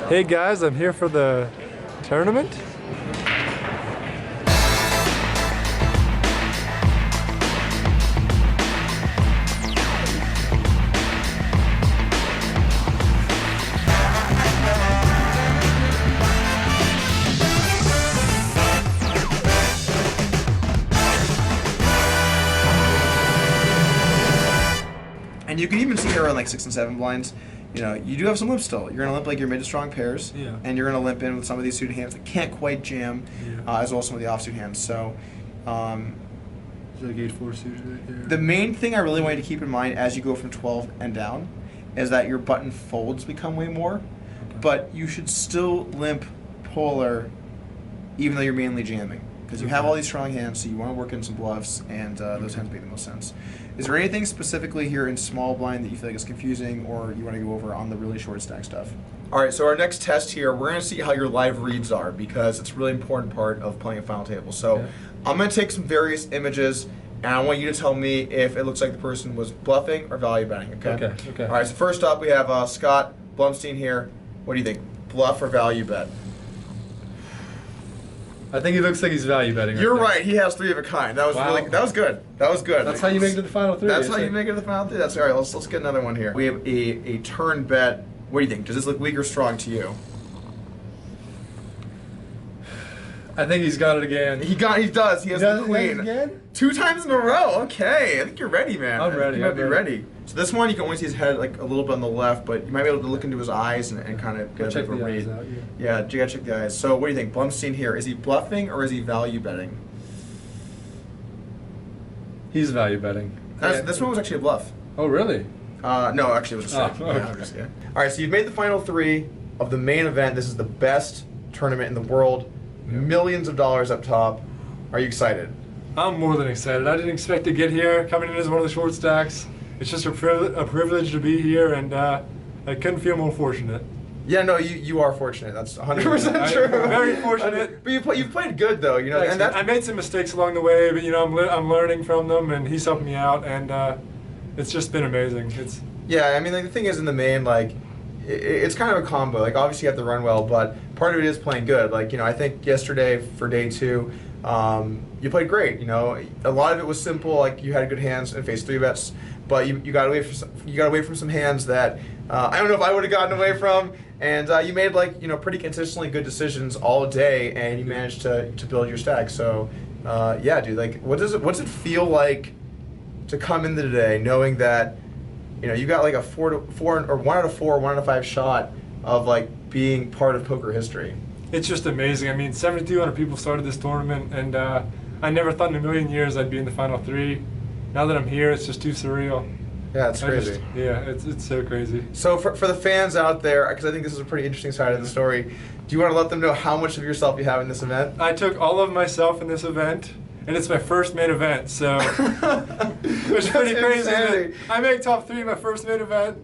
Hey guys, I'm here for the tournament. And you can even see here on like 6 and 7 blinds, you know, you do have some limp still. You're going to limp like your mid to strong pairs, and you're going to limp in with some of these suited hands that can't quite jam, as well as some of the offsuit hands. So, like 8-4 suited right there. The main thing I really want you to keep in mind as you go from 12 and down is that your button folds become way more, but you should still limp polar even though you're mainly jamming. Because you have all these strong hands, so you want to work in some bluffs, and those hands make the most sense. Is there anything specifically here in small blind that you feel like is confusing, or you want to go over on the really short stack stuff? All right, so our next test here, we're going to see how your live reads are, because it's a really important part of playing a final table. So I'm going to take some various images, and I want you to tell me if it looks like the person was bluffing or value betting, okay? Okay. All right, so first up we have Scott Blumstein here. What do you think, bluff or value bet? I think he looks like he's value betting. You're right. He has 3 of a kind. That was really. That was good. That was good. That's how you make it to the final 3. That's how you make it to the final 3. That's all right. Let's get another one here. We have a turn bet. What do you think? Does this look weak or strong to you? I think he's got it again. He does. He has the queen. Again? 2 times in a row. Okay. I think you're ready, man. I'm ready. You might be ready. So this one, you can only see his head like a little bit on the left, but you might be able to look into his eyes and kind of get a bit of a read. Yeah, you gotta check the eyes. So what do you think? Blumstein here, is he bluffing or is he value betting? He's value betting. This one was actually a bluff. Oh, really? No, actually it was a straight. Okay. All right, so you've made the final 3 of the main event. This is the best tournament in the world. Millions of dollars up top. Are you excited? I'm more than excited. I didn't expect to get here, coming in as one of the short stacks. It's just a privilege to be here, and I couldn't feel more fortunate. Yeah, no, you are fortunate. That's 100% true. Very fortunate. But you've played good though, you know. And I made some mistakes along the way, but you know I'm learning from them, and he's helping me out, and it's just been amazing. Yeah, I mean, like the thing is in the main, like it's kind of a combo. Like obviously you have to run well, but part of it is playing good. Like you know, I think yesterday for day 2. You played great. You know, a lot of it was simple. Like you had good hands and faced 3 bets, but you got away from some hands that I don't know if I would have gotten away from. And you made like pretty consistently good decisions all day, and you managed to build your stack. So yeah, dude. Like, what's it feel like to come into today knowing that you got like a 1 out of 4, 1 out of 5 shot of like being part of poker history? It's just amazing. I mean, 7,200 people started this tournament, and I never thought in a million years I'd be in the final 3. Now that I'm here, it's just too surreal. Yeah, it's crazy. It's so crazy. So for the fans out there, because I think this is a pretty interesting side of the story, do you want to let them know how much of yourself you have in this event? I took all of myself in this event, and it's my first main event, so it's pretty crazy. I make top 3 in my first main event,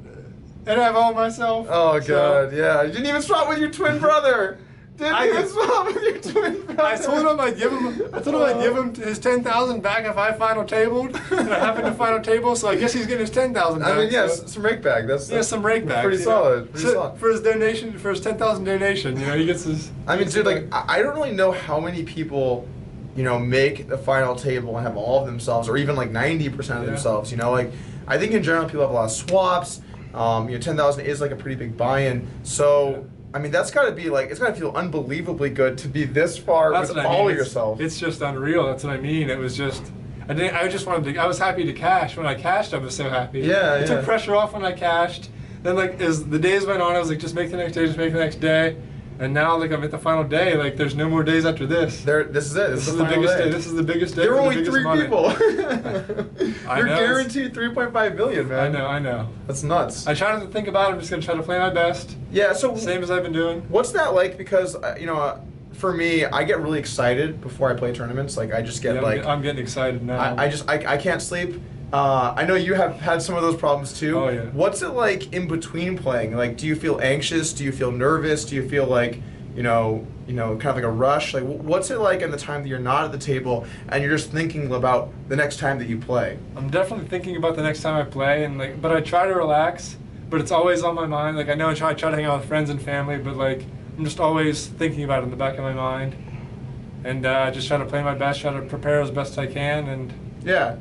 and I have all myself. Oh God, yeah! You didn't even swap with your twin brother. Didn't even swap with your twin brother. I told him I'd give him his 10,000 back if I final tabled, and I happened to final table, so I guess he's getting his 10,000 back. I mean, yeah, some rake back. That's some rake back. Pretty solid. For his donation, for his 10,000 donation, he gets his. I mean, dude, like I don't really know how many people, make the final table and have all of themselves, or even like 90% of themselves. Like I think in general people have a lot of swaps. 10,000 is like a pretty big buy-in. So. I mean, that's got to be like, it's got to feel unbelievably good to be this far with all of yourself. It's just unreal. That's what I mean. It was just, I was happy to cash. When I cashed, I was so happy. Yeah, It took pressure off when I cashed. Then like, as the days went on, I was like, just make the next day, just make the next day. And now, like, I'm at the final day. Like, there's no more days after this. This is it. This is the biggest day. This is the biggest day. There were only 3 people. You're guaranteed 3.5 billion, man. I know. That's nuts. I try not to think about it. I'm just gonna try to play my best. Yeah. So same as I've been doing. What's that like? Because for me, I get really excited before I play tournaments. Like, I just get I'm getting excited now. I can't sleep. I know you have had some of those problems too. Oh yeah. What's it like in between playing? Like, do you feel anxious? Do you feel nervous? Do you feel like kind of like a rush? Like, what's it like in the time that you're not at the table and you're just thinking about the next time that you play? I'm definitely thinking about the next time I play, but I try to relax. but it's always on my mind. Like I know I try to hang out with friends and family, but like I'm just always thinking about it in the back of my mind, and just try to play my best, try to prepare as best I can, and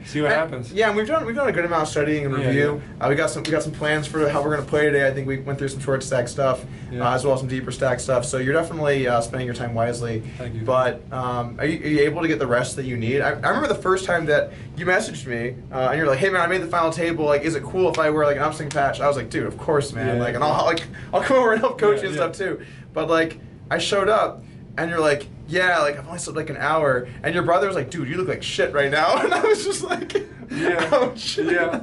see what happens. Yeah, and we've done a good amount of studying and review. We got some plans for how we're going to play today. I think we went through some short stack stuff, as well as some deeper stack stuff. So you're definitely spending your time wisely. Thank you. But are you able to get the rest that you need? I remember the first time that you messaged me and you're like, "Hey man, I made the final table. Like, is it cool if I wear like an upswing patch?" I was like, "Dude, of course, man. Like, and I'll come over and help coach you and stuff too." But like, I showed up. And you're like, yeah, like I've only slept like an hour. And your brother was like, dude, you look like shit right now. And I was just like, ouch. Yeah.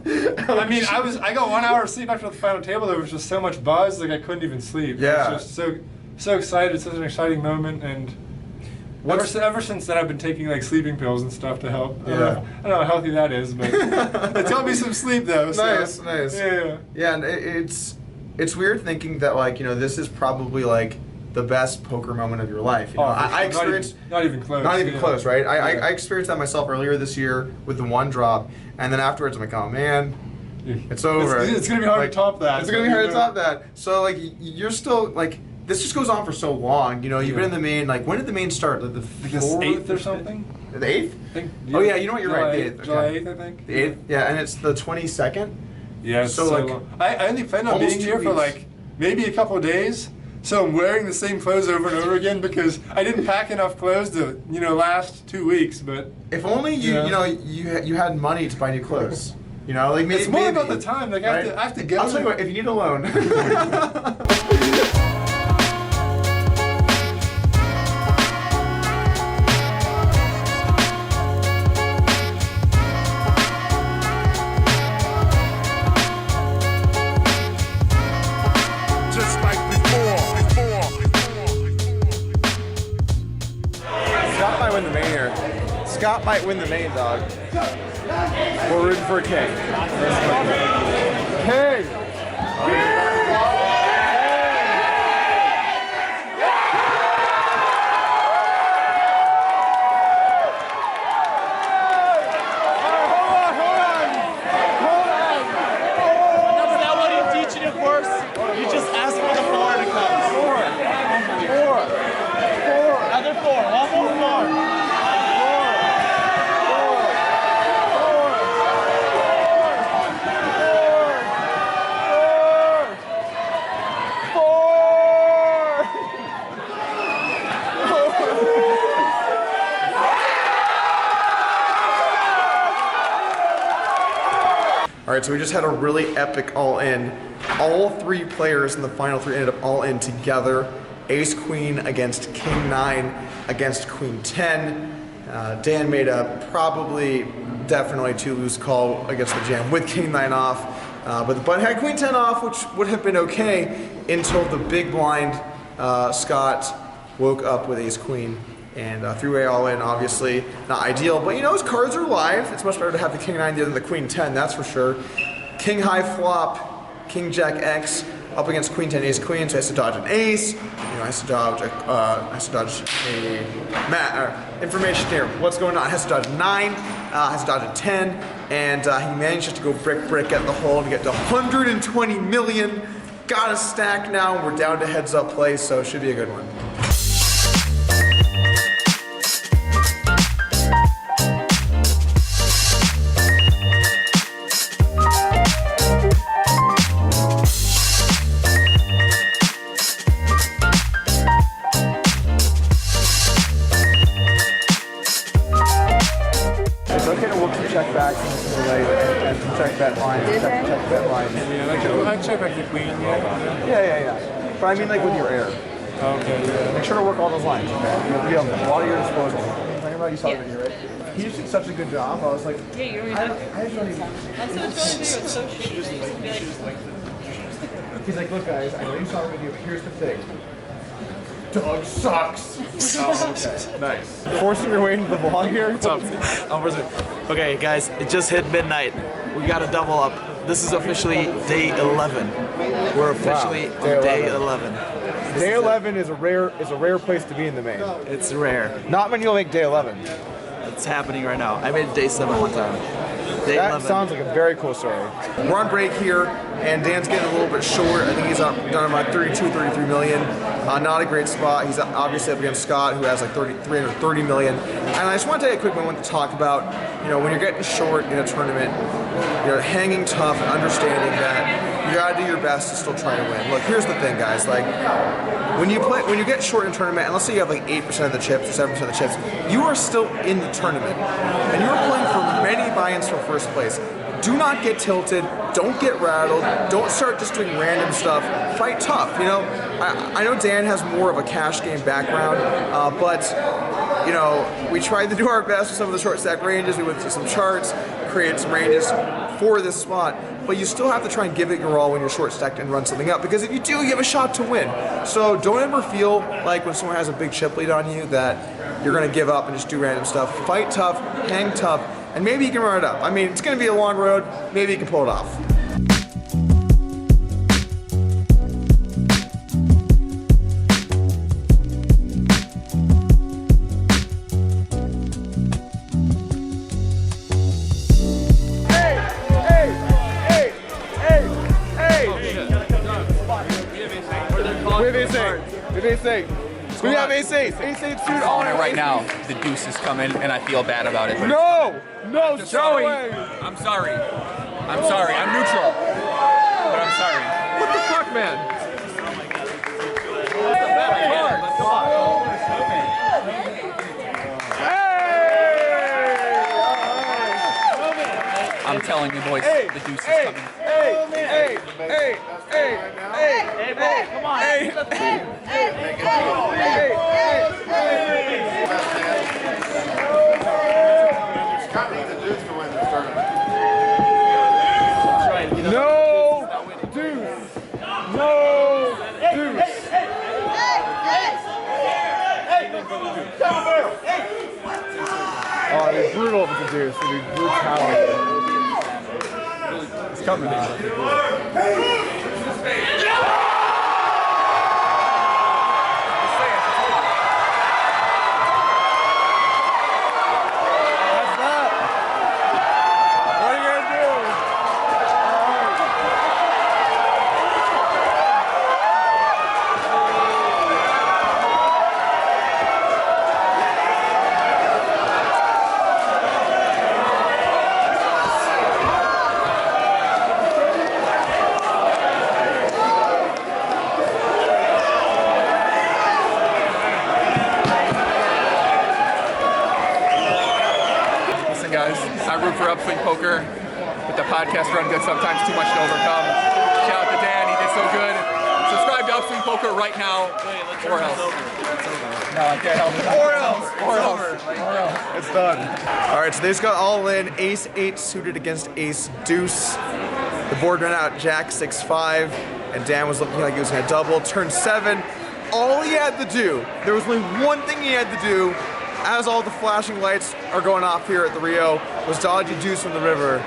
I mean, I got 1 hour of sleep after the final table. There was just so much buzz, like I couldn't even sleep. Yeah. I was just so excited, such an exciting moment. And ever since then, I've been taking like sleeping pills and stuff to help. I don't know how healthy that is, but it's helped me some sleep though. So. Nice. Yeah, and it's weird thinking that like, this is probably like the best poker moment of your life. I experienced not even close. Not even close, right? I experienced that myself earlier this year with the one drop, and then afterwards I'm like, oh man, it's over. It's gonna be hard to top that. It's gonna be hard to top that. So like you're still like this just goes on for so long. You've been in the main. Like when did the main start? Like the 8th or something. The 8th? Oh yeah, you know what? You're right. The 8th. July 8th, I think. The 8th. Yeah, and it's the 22nd. Yeah. So like long. I only plan on being here for like maybe a couple of days. So I'm wearing the same clothes over and over again because I didn't pack enough clothes to last 2 weeks. But if only you had money to buy new clothes. Like maybe, it's more about the time. Like I have to go. I'll tell you what. If you need a loan. Scott might win the main, dog. We're rooting for King. King! All right, so we just had a really epic all-in. All three players in the final three ended up all in together. Ace Queen against King 9 against Queen 10. Dan made a definitely too loose call against the jam with King 9 off. But the button had Queen 10 off, which would have been okay until the big blind Scott woke up with Ace Queen. And three-way all-in, obviously not ideal, but his cards are live. It's much better to have the King 9 than the Queen 10, that's for sure. King high flop, King Jack X up against Queen 10 Ace Queen, so he has to dodge an ace. Has to dodge a information here. What's going on? Has to dodge a 9, has to dodge a 10, and he managed to go brick at the hole and get to 120 million. Got a stack now. We're down to heads-up play, so it should be a good one. Check back and check that line. Check that line. Yeah, I check back the queen. Yeah. But I mean, like with your air. Okay. Make sure to work all those lines. Okay. You have a lot of your disposal. Think about you saw the video, right? He just did such a good job. I was like, yeah, you don't I just don't even. That's what it's so shitty. He's like, look, guys, I know you saw the video, but here's the thing. Dog sucks. Oh, okay. Nice. Forcing your way into the vlog here. What's up? Okay, guys, it just hit midnight. We got a double up. This is officially day 11. We're officially on day 11. Day 11 is a rare place to be in the main. It's rare. Not many will make day 11. It's happening right now. I made day 7 one time. That sounds like a very cool story. We're on break here, and Dan's getting a little bit short. I think he's done about 32, 33 million. Not a great spot. He's obviously up against Scott, who has like 330 million. And I just want to take a quick moment to talk about, when you're getting short in a tournament, hanging tough and understanding that you gotta do your best to still try to win. Look, here's the thing, guys. Like, when you get short in a tournament, and let's say you have like 8% of the chips or 7% of the chips, you are still in the tournament, and you are playing for many buy-ins for first place. Do not get tilted. Don't get rattled. Don't start just doing random stuff. Fight tough. I know Dan has more of a cash game background, but we tried to do our best with some of the short stack ranges. We went through some charts, created some ranges for this spot, but you still have to try and give it your all when you're short stacked and run something up, because if you do, you have a shot to win. So don't ever feel like when someone has a big chip lead on you that you're going to give up and just do random stuff. Fight tough, hang tough, and maybe you can run it up. I mean, it's going to be a long road. Maybe you can pull it off. We have ace-8 suited on it right now. The deuce is coming, and I feel bad about it. No, Joey. I'm sorry. I'm neutral, but I'm sorry. What the fuck, man? I'm telling you, boys, the deuce is coming. Come on. Oh, it's brutal with the deuce. It'd be brutality. It's coming. I root for Upswing Poker, but the podcast run good sometimes, too much to overcome. Shout out to Dan, he did so good. Subscribe to Upswing Poker right now, or else. No, I can't help it. Or else. It's done. All right, so they just got all in. Ace-8 suited against Ace-Deuce. The board ran out Jack 6-5, and Dan was looking like he was going to double. Turn 7, all he had to do, there was only one thing he had to do, as all the flashing lights are going off here at the Rio, was dodge a deuce from the river.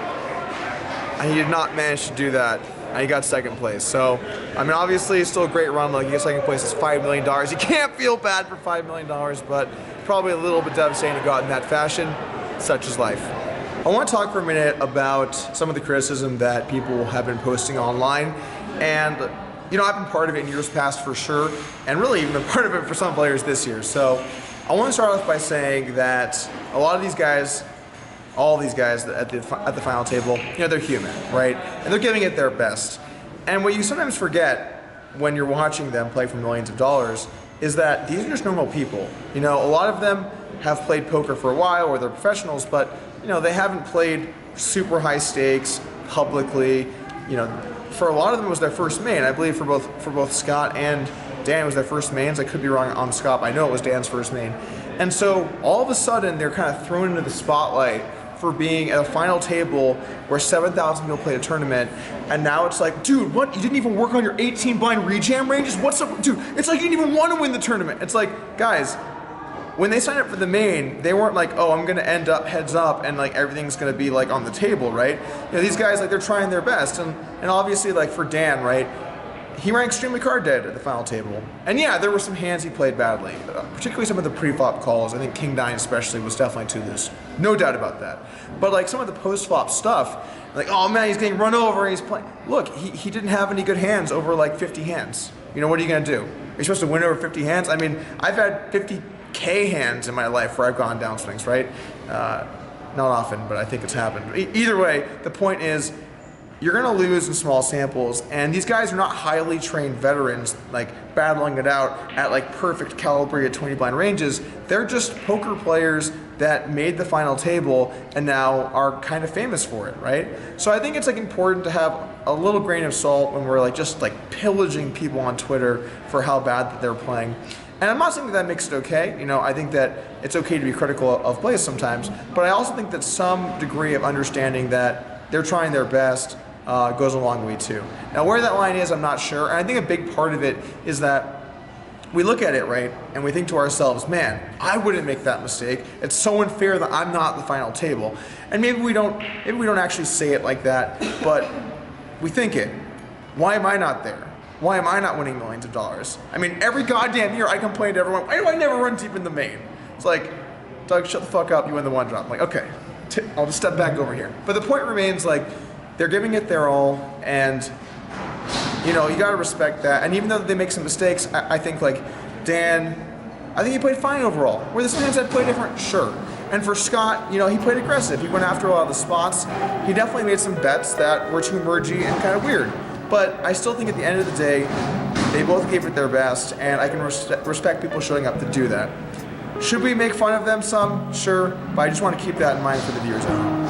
And he did not manage to do that. And he got second place. So, I mean, obviously, it's still a great run. Like, you get second place, it's $5 million. You can't feel bad for $5 million, but probably a little bit devastating to go out in that fashion. Such is life. I want to talk for a minute about some of the criticism that people have been posting online. And, I've been part of it in years past for sure, and really even been part of it for some players this year. So, I want to start off by saying that a lot of these guys, all these guys at the final table, they're human, right? And they're giving it their best. And what you sometimes forget when you're watching them play for millions of dollars is that these are just normal people. A lot of them have played poker for a while, or they're professionals, but they haven't played super high stakes publicly. For a lot of them it was their first main. I believe for both Scott and Dan was their first mains. I could be wrong on Scott, but I know it was Dan's first main. And so all of a sudden they're kind of thrown into the spotlight for being at a final table where 7,000 people played a tournament, and now it's like, dude, what? You didn't even work on your 18 blind rejam ranges? What's up? Dude, it's like you didn't even want to win the tournament. It's like, guys, when they signed up for the main, they weren't like, oh, I'm gonna end up heads up and like everything's gonna be like on the table, right? These guys, like, they're trying their best, and obviously, like, for Dan, right, he ran extremely card dead at the final table. And yeah, there were some hands he played badly, particularly some of the pre-flop calls. I think King 9 especially was definitely too loose. No doubt about that. But like some of the post-flop stuff, like, oh man, he's getting run over, he's playing. Look, he didn't have any good hands over like 50 hands. You know, what are you gonna do? You're supposed to win over 50 hands? I mean, I've had 50K hands in my life where I've gone down swings, right? Not often, but I think it's happened. Either way, the point is, you're going to lose in small samples, and these guys are not highly trained veterans, like battling it out at like perfect calibrated 20 blind ranges. They're just poker players that made the final table and now are kind of famous for it, right? So I think it's like important to have a little grain of salt when we're like just like pillaging people on Twitter for how bad that they're playing. And I'm not saying that makes it okay. You know, I think that it's okay to be critical of plays sometimes, but I also think that some degree of understanding that they're trying their best goes a long way too. Now where that line is, I'm not sure. And I think a big part of it is that we look at it, right, and we think to ourselves, man, I wouldn't make that mistake. It's so unfair that I'm not at the final table. And maybe we don't actually say it like that, but we think it. Why am I not there? Why am I not winning millions of dollars? I mean, every goddamn year I complain to everyone, why do I never run deep in the main? It's like, Doug, shut the fuck up, you win the one drop. I'm like, okay, I'll just step back over here. But the point remains, like, they're giving it their all, and you know, you gotta respect that. And even though they make some mistakes, I think like Dan, I think he played fine overall. Where the stands had played different, sure. And for Scott, you know, he played aggressive. He went after a lot of the spots. He definitely made some bets that were too mergy and kind of weird. But I still think at the end of the day, they both gave it their best, and I can respect people showing up to do that. Should we make fun of them some? Sure, but I just want to keep that in mind for the viewers at home.